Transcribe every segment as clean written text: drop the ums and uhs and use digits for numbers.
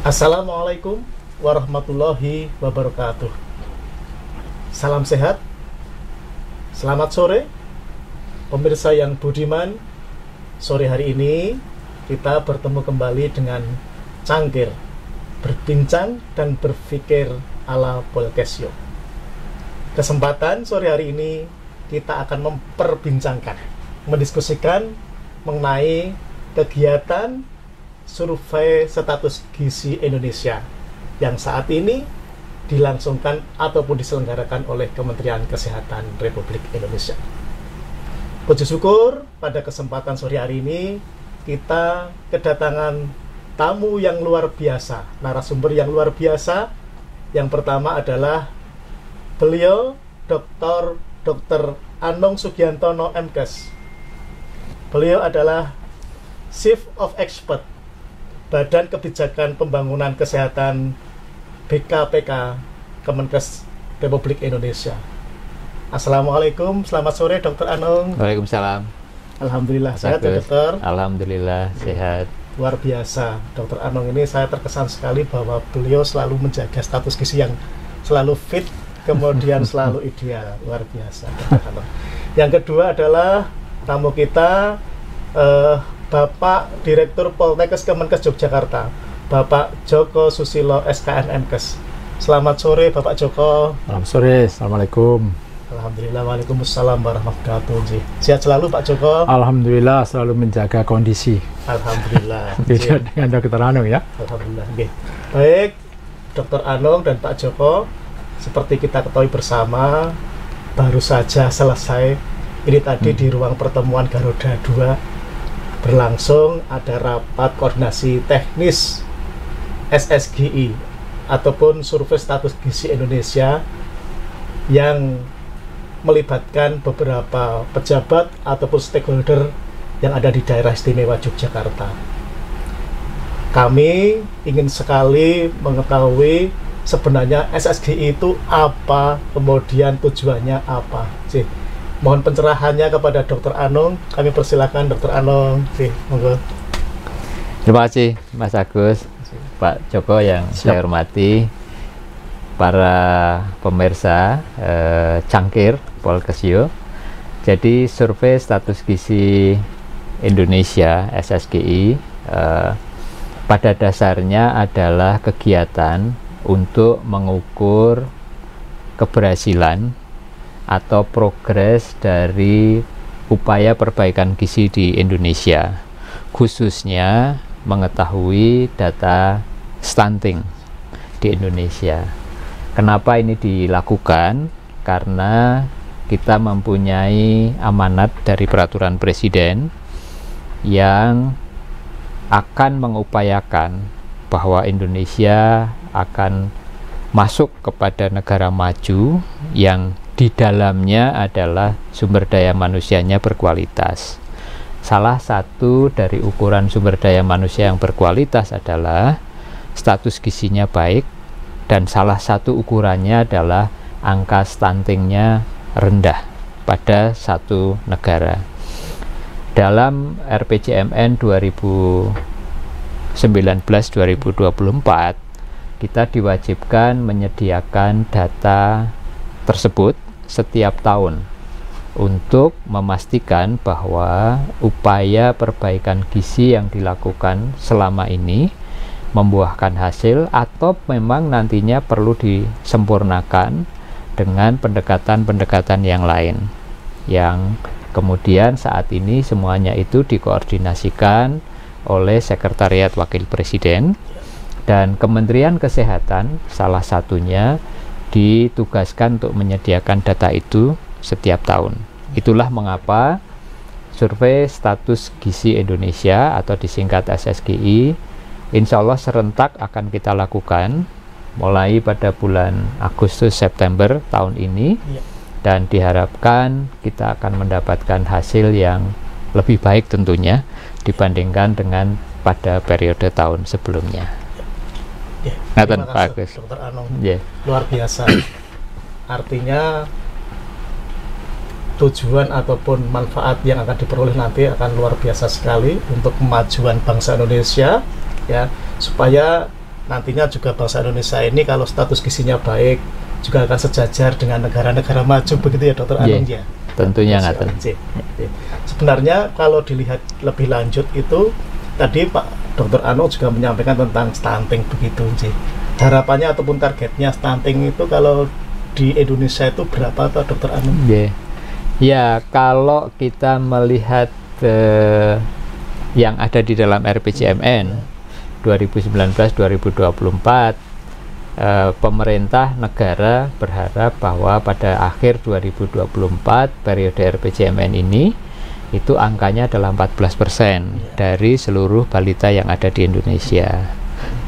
Assalamualaikum warahmatullahi wabarakatuh. Salam sehat. Selamat sore pemirsa yang budiman. Sore hari ini kita bertemu kembali dengan Cangkir, berbincang dan berpikir ala Polkesio. Kesempatan sore hari ini kita akan memperbincangkan, mendiskusikan mengenai kegiatan survei status gizi Indonesia yang saat ini dilangsungkan ataupun diselenggarakan oleh Kementerian Kesehatan Republik Indonesia. Puji syukur pada kesempatan sore hari ini kita kedatangan tamu yang luar biasa, narasumber yang luar biasa. Yang pertama adalah beliau Dr. Anung Sugiantono MKes. Beliau adalah Chief of Expert Badan Kebijakan Pembangunan Kesehatan BKPK Kemenkes Republik Indonesia. Assalamualaikum, selamat sore Dr. Anung. Waalaikumsalam. Alhamdulillah sehat ya dokter. Alhamdulillah sehat. Luar biasa, Dr. Anung ini saya terkesan sekali bahwa beliau selalu menjaga status gizi yang selalu fit, kemudian selalu ideal. Luar biasa, Dr. Anung. Yang kedua adalah tamu kita, Bapak Direktur Poltekkes Kemenkes Yogyakarta, Bapak Joko Susilo SKN MKes. Selamat sore Bapak Joko. Selamat sore, Assalamualaikum. Alhamdulillah, waalaikumsalam warahmatullahi wabarakatuh. Sehat selalu Pak Joko. Alhamdulillah selalu menjaga kondisi. Alhamdulillah. Beda dengan Dr. Anung ya. Alhamdulillah. Okay. Baik, Dr. Anung dan Pak Joko, seperti kita ketahui bersama, baru saja selesai ini tadi di ruang pertemuan Garuda 2 berlangsung ada rapat koordinasi teknis SSGI ataupun Survei Status Gizi Indonesia yang melibatkan beberapa pejabat ataupun stakeholder yang ada di daerah istimewa Yogyakarta. Kami ingin sekali mengetahui sebenarnya SSGI itu apa, kemudian tujuannya apa sih. Mohon pencerahannya kepada Dr. Anung. Kami persilakan Dr. Anung. Monggo. Terima kasih Mas Agus, Pak Joko yang saya hormati, para pemirsa Cangkir Polkesio. Jadi survei status gizi Indonesia SSGI pada dasarnya adalah kegiatan untuk mengukur keberhasilan atau progres dari upaya perbaikan gizi di Indonesia, khususnya mengetahui data stunting di Indonesia. Kenapa ini dilakukan? Karena kita mempunyai amanat dari peraturan presiden yang akan mengupayakan bahwa Indonesia akan masuk kepada negara maju yang di dalamnya adalah sumber daya manusianya berkualitas. Salah satu dari ukuran sumber daya manusia yang berkualitas adalah status gizinya baik, dan salah satu ukurannya adalah angka stuntingnya rendah pada satu negara. Dalam RPJMN 2019-2024 kita diwajibkan menyediakan data tersebut setiap tahun untuk memastikan bahwa upaya perbaikan gizi yang dilakukan selama ini membuahkan hasil atau memang nantinya perlu disempurnakan dengan pendekatan-pendekatan yang lain, yang kemudian saat ini semuanya itu dikoordinasikan oleh Sekretariat Wakil Presiden, dan Kementerian Kesehatan salah satunya ditugaskan untuk menyediakan data itu setiap tahun. Itulah mengapa survei status gizi Indonesia atau disingkat SSGI insya Allah serentak akan kita lakukan mulai pada bulan Agustus September tahun ini, dan diharapkan kita akan mendapatkan hasil yang lebih baik tentunya dibandingkan dengan pada periode tahun sebelumnya. Terima kasih Dr. Anung, luar biasa. Artinya tujuan ataupun manfaat yang akan diperoleh nanti akan luar biasa sekali untuk kemajuan bangsa Indonesia, ya, supaya nantinya juga bangsa Indonesia ini kalau status gizinya baik juga akan sejajar dengan negara-negara maju, begitu ya Dr. Anung ya. Tentunya nggak. Sebenarnya kalau dilihat lebih lanjut itu tadi Pak Dr. Anung juga menyampaikan tentang stunting, begitu sih. Harapannya ataupun targetnya stunting itu kalau di Indonesia itu berapa Pak Dr. Anung? Ya, kalau kita melihat yang ada di dalam RPJMN 2019-2024, pemerintah negara berharap bahwa pada akhir 2024 periode RPJMN ini itu angkanya adalah 14% dari seluruh balita yang ada di Indonesia.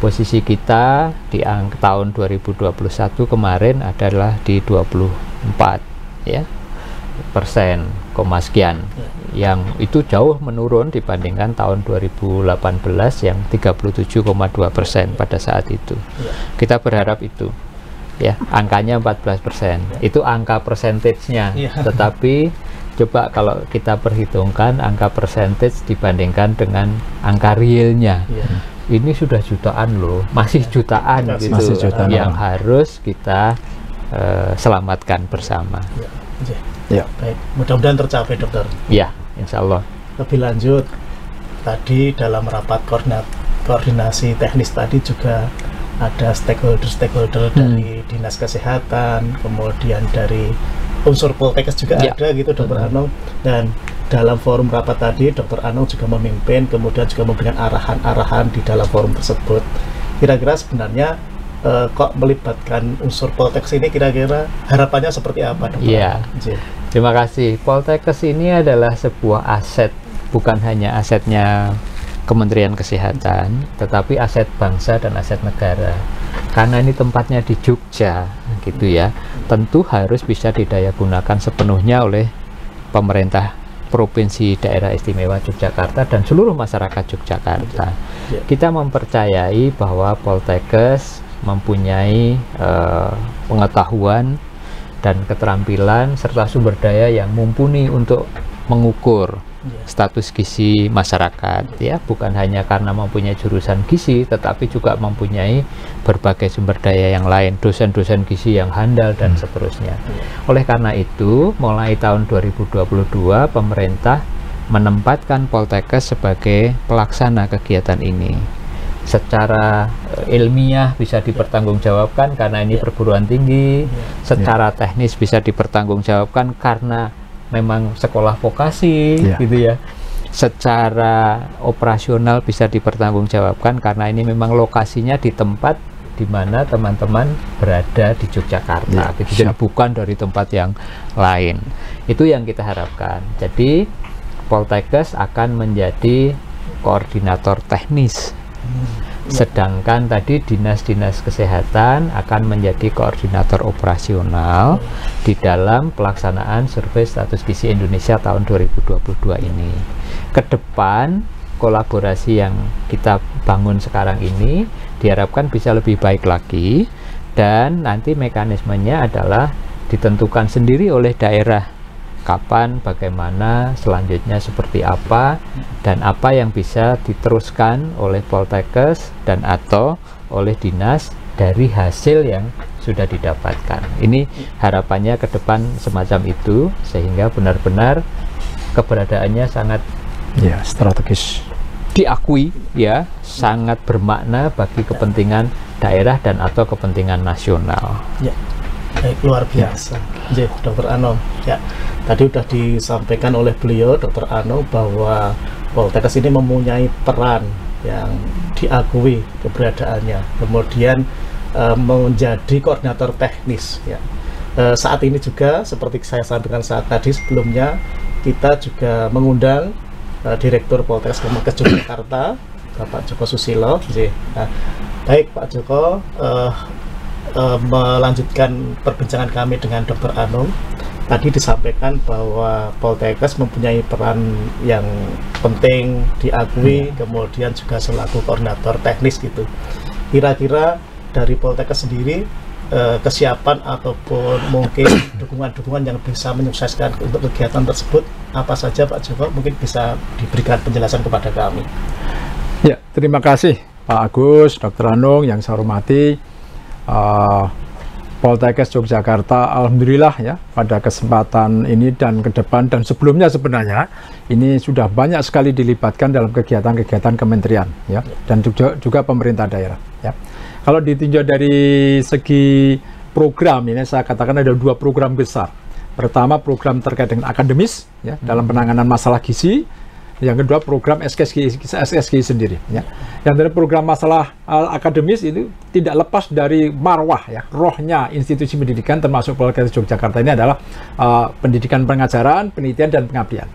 Posisi kita di tahun 2021 kemarin adalah di 24 ya persen, sekian, yang itu jauh menurun dibandingkan tahun 2018 yang 37,2% pada saat itu. Kita berharap itu ya angkanya 14%, itu angka persentasenya, tetapi coba kalau kita perhitungkan angka persentage dibandingkan dengan angka realnya, ini sudah jutaan loh, masih jutaan gitu, masih jutaan yang harus kita selamatkan bersama. Ya, baik. Mudah-mudahan tercapai, Dokter. Ya, insya Allah. Lebih lanjut, tadi dalam rapat koordinasi teknis tadi juga ada stakeholder dari Dinas Kesehatan, kemudian dari unsur Poltekkes juga ada gitu, Dokter Anung. Dan dalam forum rapat tadi, Dokter Anung juga memimpin, kemudian juga memberikan arahan-arahan di dalam forum tersebut. Kira-kira sebenarnya kok melibatkan unsur Poltekkes ini, kira-kira harapannya seperti apa, Dokter? Iya, terima kasih. Poltekkes ini adalah sebuah aset, bukan hanya asetnya Kementerian Kesehatan, tetapi aset bangsa dan aset negara. Karena ini tempatnya di Jogja, gitu ya, tentu harus bisa didayagunakan sepenuhnya oleh pemerintah Provinsi Daerah Istimewa Yogyakarta dan seluruh masyarakat Yogyakarta. Kita mempercayai bahwa Poltekkes mempunyai pengetahuan dan keterampilan serta sumber daya yang mumpuni untuk mengukur status gizi masyarakat, ya, bukan hanya karena mempunyai jurusan gizi tetapi juga mempunyai berbagai sumber daya yang lain, dosen-dosen gizi yang handal dan seterusnya. Oleh karena itu, mulai tahun 2022 pemerintah menempatkan Poltekkes sebagai pelaksana kegiatan ini. Secara ilmiah bisa dipertanggungjawabkan karena ini perguruan tinggi, secara teknis bisa dipertanggungjawabkan karena memang sekolah vokasi, gitu ya. Secara operasional bisa dipertanggungjawabkan karena ini memang lokasinya di tempat di mana teman-teman berada di Yogyakarta, gitu. Jadi bukan dari tempat yang lain. Itu yang kita harapkan. Jadi Poltekkes akan menjadi koordinator teknis, sedangkan tadi dinas-dinas kesehatan akan menjadi koordinator operasional di dalam pelaksanaan survei status gizi Indonesia tahun 2022 ini. Kedepan kolaborasi yang kita bangun sekarang ini diharapkan bisa lebih baik lagi, dan nanti mekanismenya adalah ditentukan sendiri oleh daerah kapan, bagaimana, selanjutnya seperti apa, dan apa yang bisa diteruskan oleh Poltekkes dan atau oleh dinas dari hasil yang sudah didapatkan. Ini harapannya ke depan semacam itu, sehingga benar-benar keberadaannya sangat strategis, diakui, ya, sangat bermakna bagi kepentingan daerah dan atau kepentingan nasional. Baik, luar biasa. Dokter Anung, ya, tadi sudah disampaikan oleh beliau, Dokter Anung, bahwa Poltekkes ini mempunyai peran yang diakui keberadaannya, kemudian menjadi koordinator teknis, ya. Saat ini juga seperti saya sampaikan saat tadi sebelumnya, kita juga mengundang Direktur Poltekkes Kemenkes Yogyakarta, Bapak Joko Susilo. Baik Pak Joko, melanjutkan perbincangan kami dengan Dr. Anung. Tadi disampaikan bahwa Poltekkes mempunyai peran yang penting diakui, kemudian juga selaku koordinator teknis gitu. Kira-kira dari Poltekkes sendiri kesiapan ataupun mungkin dukungan-dukungan yang bisa menyukseskan untuk kegiatan tersebut apa saja Pak Joko? Mungkin bisa diberikan penjelasan kepada kami. Ya, terima kasih Pak Agus, Dr. Anung yang saya hormati. Poltekkes Yogyakarta, alhamdulillah ya, pada kesempatan ini dan ke depan dan sebelumnya sebenarnya ini sudah banyak sekali dilibatkan dalam kegiatan-kegiatan kementerian ya, dan juga pemerintah daerah ya. Kalau ditinjau dari segi program ini, saya katakan ada 2 program besar. Pertama, program terkait dengan akademis ya, dalam penanganan masalah gizi. Yang kedua, program SSGI sendiri ya. Yang dari program masalah akademis itu tidak lepas dari marwah ya, rohnya institusi pendidikan termasuk Poltekkes Yogyakarta ini adalah pendidikan pengajaran, penelitian dan pengabdian.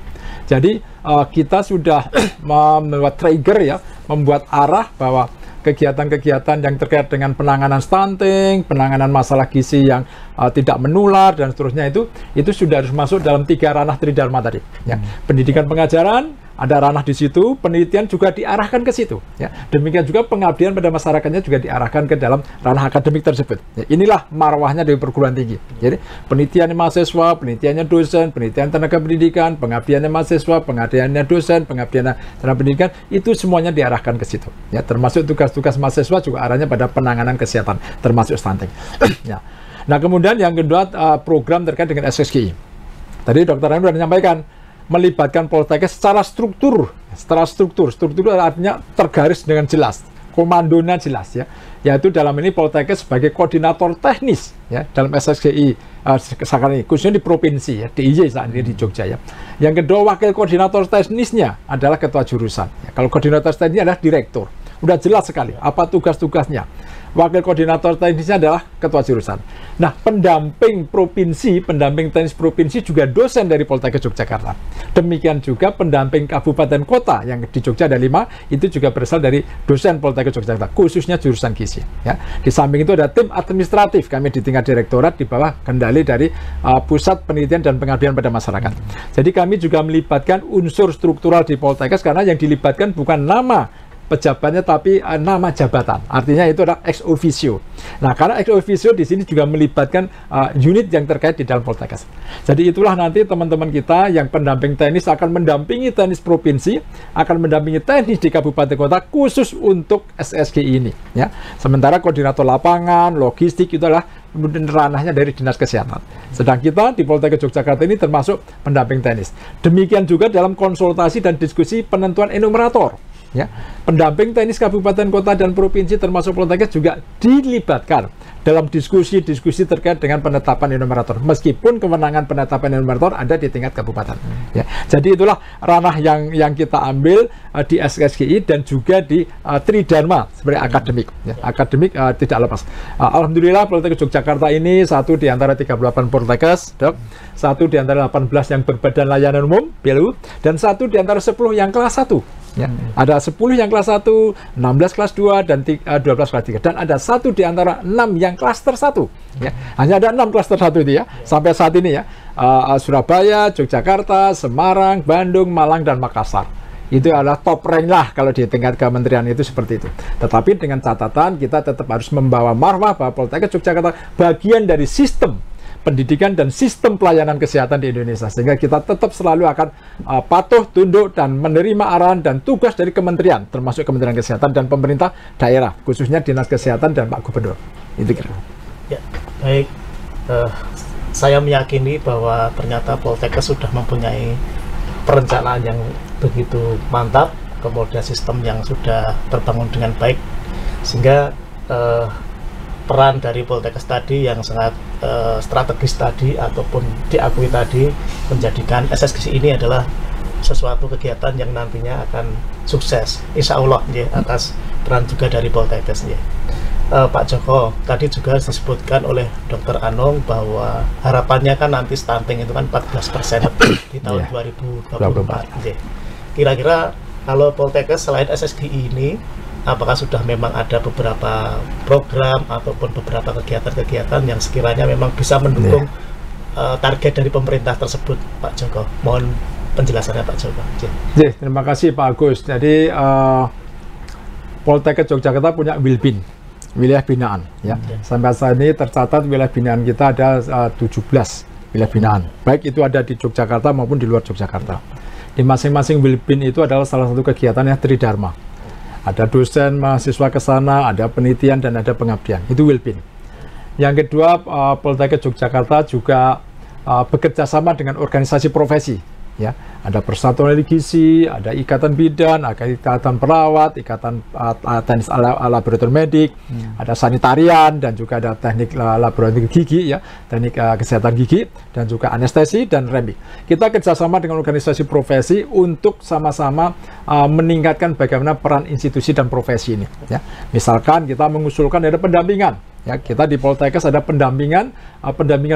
Jadi kita sudah membuat trigger ya, membuat arah bahwa kegiatan-kegiatan yang terkait dengan penanganan stunting, penanganan masalah gizi yang tidak menular dan seterusnya itu sudah harus masuk dalam 3 ranah tridharma tadi ya. Pendidikan pengajaran ada ranah di situ, penelitian juga diarahkan ke situ ya. Demikian juga pengabdian pada masyarakatnya juga diarahkan ke dalam ranah akademik tersebut ya. Inilah marwahnya dari perguruan tinggi. Jadi penelitiannya mahasiswa, penelitiannya dosen, penelitian tenaga pendidikan, pengabdiannya mahasiswa, pengabdiannya dosen, pengabdiannya tenaga pendidikan, itu semuanya diarahkan ke situ ya. Termasuk tugas-tugas mahasiswa juga arahnya pada penanganan kesehatan termasuk stunting ya. Nah, kemudian yang kedua program terkait dengan SSGI. Tadi Dr. Anung sudah menyampaikan melibatkan Poltekkes secara struktur artinya tergaris dengan jelas, komandonya jelas ya, yaitu dalam ini Poltekkes sebagai koordinator teknis ya dalam SSGI sekarang ini khususnya di provinsi ya, DIY saat ini di Jogja ya. Yang kedua, wakil koordinator teknisnya adalah ketua jurusan ya. Kalau koordinator teknisnya adalah direktur, udah jelas sekali apa tugas-tugasnya. Wakil koordinator teknisnya adalah ketua jurusan. Nah, pendamping teknis provinsi juga dosen dari Poltekkes Yogyakarta. Demikian juga pendamping kabupaten kota yang di Jogja ada 5, itu juga berasal dari dosen Poltekkes Yogyakarta, khususnya jurusan gizi. Ya. Di samping itu ada tim administratif, kami di tingkat direktorat di bawah kendali dari Pusat Penelitian dan Pengabdian pada Masyarakat. Jadi kami juga melibatkan unsur struktural di Poltekkes karena yang dilibatkan bukan nama pejabatnya tapi nama jabatan, artinya itu adalah ex officio. Nah, karena ex officio di sini juga melibatkan unit yang terkait di dalam Poltekkes. Jadi itulah nanti teman-teman kita yang pendamping teknis akan mendampingi teknis provinsi, akan mendampingi teknis di kabupaten kota khusus untuk SSGI ini ya. Sementara koordinator lapangan, logistik itu adalah ranahnya dari Dinas Kesehatan. Sedang kita di Poltekkes Yogyakarta ini termasuk pendamping teknis. Demikian juga dalam konsultasi dan diskusi penentuan enumerator. Ya, pendamping teknis kabupaten kota dan provinsi termasuk Poltekkes juga dilibatkan dalam diskusi-diskusi terkait dengan penetapan enumerator, meskipun kewenangan penetapan enumerator ada di tingkat kabupaten. Ya, jadi itulah ranah yang kita ambil di SSGI dan juga di tridharma sebagai akademik. Ya, akademik tidak lepas. Alhamdulillah Poltekkes Yogyakarta ini satu di antara 38 Poltekkes, satu di antara 18 yang berbadan layanan umum (BLU) dan satu di antara 10 yang kelas 1. Ya, ada 10 yang kelas 1, 16 kelas 2, dan 12 kelas 3. Dan ada satu di antara 6 yang klaster 1. Ya, hanya ada 6 klaster 1 itu ya, sampai saat ini ya. Surabaya, Yogyakarta, Semarang, Bandung, Malang, dan Makassar. Itu adalah top rank lah kalau di tingkat kementerian itu seperti itu. Tetapi dengan catatan kita tetap harus membawa marwah bahwa Poltekkes Yogyakarta bagian dari sistem pendidikan dan sistem pelayanan kesehatan di Indonesia, sehingga kita tetap selalu akan patuh, tunduk, dan menerima arahan dan tugas dari kementerian, termasuk Kementerian Kesehatan dan pemerintah daerah, khususnya Dinas Kesehatan dan Pak Gubernur. Itu kira. Ya, baik. Saya meyakini bahwa ternyata Poltekkes sudah mempunyai perencanaan yang begitu mantap, kemudian sistem yang sudah terbangun dengan baik, sehingga peran dari Poltekkes tadi yang sangat strategis tadi ataupun diakui tadi menjadikan SSGI ini adalah sesuatu kegiatan yang nantinya akan sukses, insya Allah ya, atas peran juga dari Poltekkes ya. Pak Joko, tadi juga disebutkan oleh Dr. Anung bahwa harapannya kan nanti stunting itu kan 14% di tahun 2024 ya. Kira-kira kalau Poltekkes selain SSGI ini apakah sudah memang ada beberapa program ataupun beberapa kegiatan-kegiatan yang sekiranya memang bisa mendukung target dari pemerintah tersebut, Pak Joko? Mohon penjelasannya, Pak Joko. Terima kasih Pak Agus. Jadi Poltekkes Yogyakarta punya Wilbin, wilayah binaan. Ya. Sampai saat ini tercatat wilayah binaan kita ada 17 wilayah binaan. Baik itu ada di Yogyakarta maupun di luar Yogyakarta. Di masing-masing Wilbin itu adalah salah satu kegiatan yang tridharma. Ada dosen, mahasiswa ke sana, ada penelitian, dan ada pengabdian. Itu Wilbin. Yang kedua, Poltekkes Yogyakarta juga bekerja sama dengan organisasi profesi. Ya, ada Persatuan Gizi, ada Ikatan Bidan, ada Ikatan Perawat, Ikatan Teknis Laboratorium Medik, ada Sanitarian, dan juga ada Teknik Laboratorium Gigi, ya, Teknik Kesehatan Gigi, dan juga Anestesi dan Remi. Kita kerjasama dengan organisasi profesi untuk sama-sama meningkatkan bagaimana peran institusi dan profesi ini. Ya. Misalkan kita mengusulkan ada pendampingan. Ya, kita di Poltekkes ada pendampingan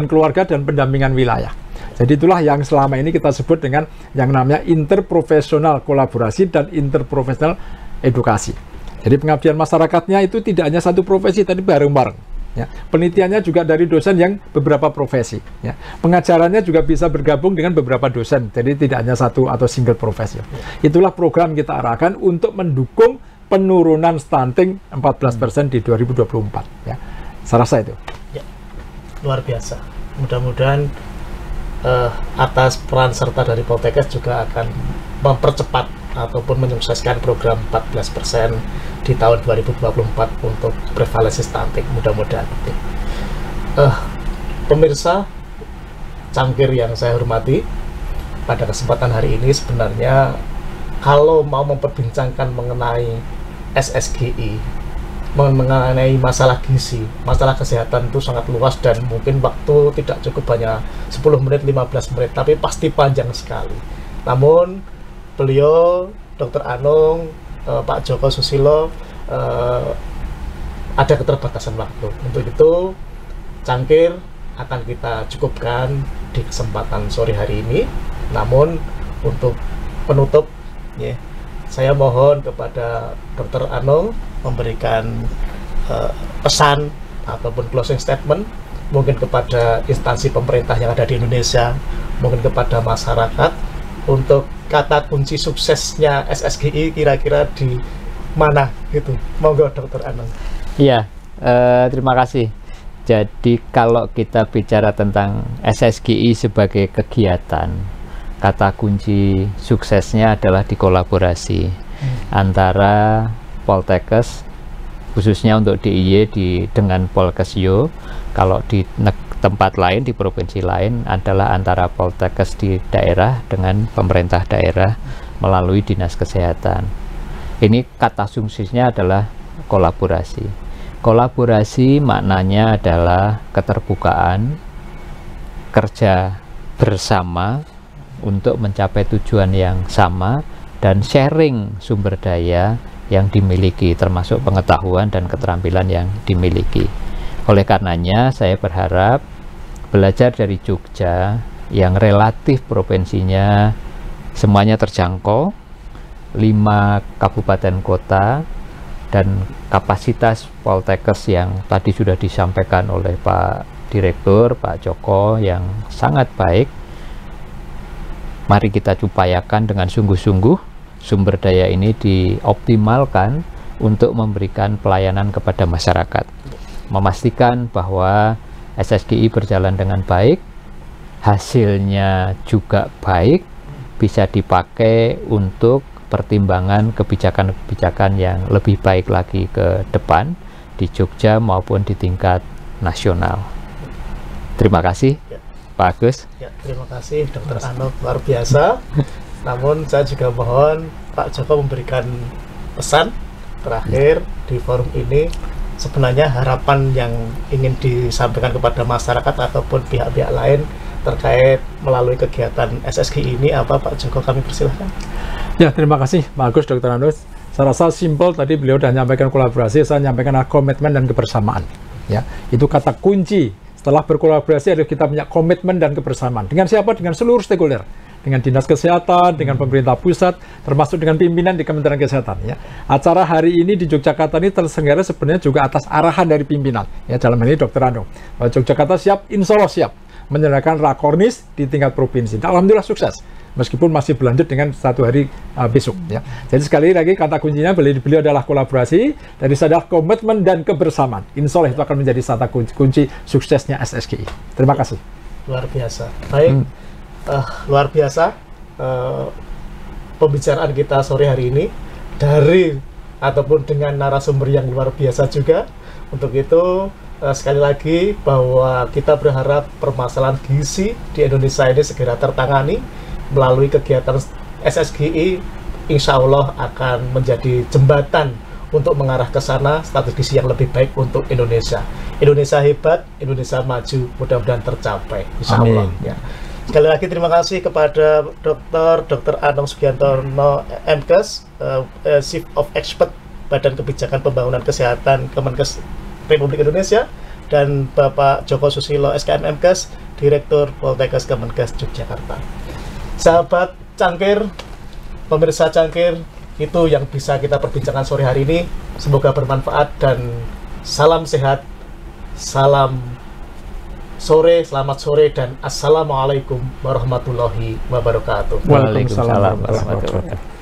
keluarga dan pendampingan wilayah. Jadi itulah yang selama ini kita sebut dengan yang namanya interprofesional kolaborasi dan interprofesional edukasi. Jadi pengabdian masyarakatnya itu tidak hanya satu profesi, tapi bareng-bareng. Ya. Penelitiannya juga dari dosen yang beberapa profesi. Ya. Pengajarannya juga bisa bergabung dengan beberapa dosen, jadi tidak hanya satu atau single profesi. Itulah program kita arahkan untuk mendukung penurunan stunting 14% di 2024. Ya. Saya rasa itu. Ya, luar biasa. Mudah-mudahan atas peran serta dari Poltekkes juga akan mempercepat ataupun menyukseskan program 14% di tahun 2024 untuk prevalensi stunting. Mudah-mudahan. Pemirsa cangkir yang saya hormati, pada kesempatan hari ini sebenarnya kalau mau memperbincangkan mengenai SSGI, mengenai masalah gizi, masalah kesehatan itu sangat luas dan mungkin waktu tidak cukup hanya 10 menit, 15 menit, tapi pasti panjang sekali. Namun beliau, Dr. Anung, Pak Joko Susilo, ada keterbatasan waktu. Untuk itu cangkir akan kita cukupkan di kesempatan sore hari ini. Namun untuk penutup, ya, saya mohon kepada Dr. Anung memberikan pesan ataupun closing statement mungkin kepada instansi pemerintah yang ada di Indonesia, mungkin kepada masyarakat, untuk kata kunci suksesnya SSGI kira-kira di mana gitu. Monggo Dr. Anung. Iya, terima kasih. Jadi kalau kita bicara tentang SSGI sebagai kegiatan, kata kunci suksesnya adalah dikolaborasi antara Poltekkes, khususnya untuk DIY dengan Polkesyo. Kalau di tempat lain, di provinsi lain, adalah antara Poltekkes di daerah dengan pemerintah daerah melalui Dinas Kesehatan. Ini kata suksesnya adalah kolaborasi. Kolaborasi maknanya adalah keterbukaan, kerja bersama untuk mencapai tujuan yang sama, dan sharing sumber daya yang dimiliki, termasuk pengetahuan dan keterampilan yang dimiliki. Oleh karenanya saya berharap belajar dari Jogja yang relatif provinsinya semuanya terjangkau, 5 kabupaten kota, dan kapasitas Poltekkes yang tadi sudah disampaikan oleh Pak Direktur, Pak Joko, yang sangat baik. Mari kita upayakan dengan sungguh-sungguh sumber daya ini dioptimalkan untuk memberikan pelayanan kepada masyarakat, memastikan bahwa SSGI berjalan dengan baik, hasilnya juga baik, bisa dipakai untuk pertimbangan kebijakan-kebijakan yang lebih baik lagi ke depan di Jogja maupun di tingkat nasional. Terima kasih, Pak Agus. Ya, terima kasih Dr. Anung, luar biasa. Namun saya juga mohon Pak Joko memberikan pesan terakhir di forum ini. Sebenarnya harapan yang ingin disampaikan kepada masyarakat ataupun pihak-pihak lain terkait melalui kegiatan SSGI ini apa, Pak Joko? Kami persilahkan. Ya, terima kasih Pak Agus, Dr. Anung. Saya rasa simpel, tadi beliau sudah menyampaikan kolaborasi, saya menyampaikan komitmen dan kebersamaan. Ya, itu kata kunci. Setelah berkolaborasi adalah kita punya komitmen dan kebersamaan. Dengan siapa? Dengan seluruh stakeholder. dengan Dinas Kesehatan, dengan pemerintah pusat, termasuk dengan pimpinan di Kementerian Kesehatan. Ya. Acara hari ini di Yogyakarta ini terselenggara sebenarnya juga atas arahan dari pimpinan. Ya, dalam hal ini Dr. Anung. Yogyakarta siap, insya Allah siap menyelenggarakan rakornis di tingkat provinsi. Alhamdulillah sukses. Meskipun masih berlanjut dengan 1 hari besok. Ya. Jadi sekali lagi kata kuncinya beliau adalah kolaborasi, dan itu adalah komitmen dan kebersamaan. Insya Allah itu akan menjadi kata kunci suksesnya SSGI. Terima kasih. Luar biasa. Baik, luar biasa pembicaraan kita sore hari ini dari ataupun dengan narasumber yang luar biasa juga. Untuk itu sekali lagi bahwa kita berharap permasalahan gizi di Indonesia ini segera tertangani melalui kegiatan SSGI. Insya Allah akan menjadi jembatan untuk mengarah ke sana, status yang lebih baik untuk Indonesia. Indonesia hebat, Indonesia maju, mudah-mudahan tercapai. Insya Allah. Ya. Sekali lagi terima kasih kepada Dr. Anung Sugiantono, MKes, Chief of Expert Badan Kebijakan Pembangunan Kesehatan Kemenkes Republik Indonesia, dan Bapak Joko Susilo, SKM MKes, Direktur Poltekkes Kemenkes Yogyakarta. Sahabat Cangkir, pemirsa Cangkir, itu yang bisa kita perbincangkan sore hari ini. Semoga bermanfaat dan salam sehat, salam sore, selamat sore, dan assalamualaikum warahmatullahi wabarakatuh. Waalaikumsalam warahmatullahi wabarakatuh.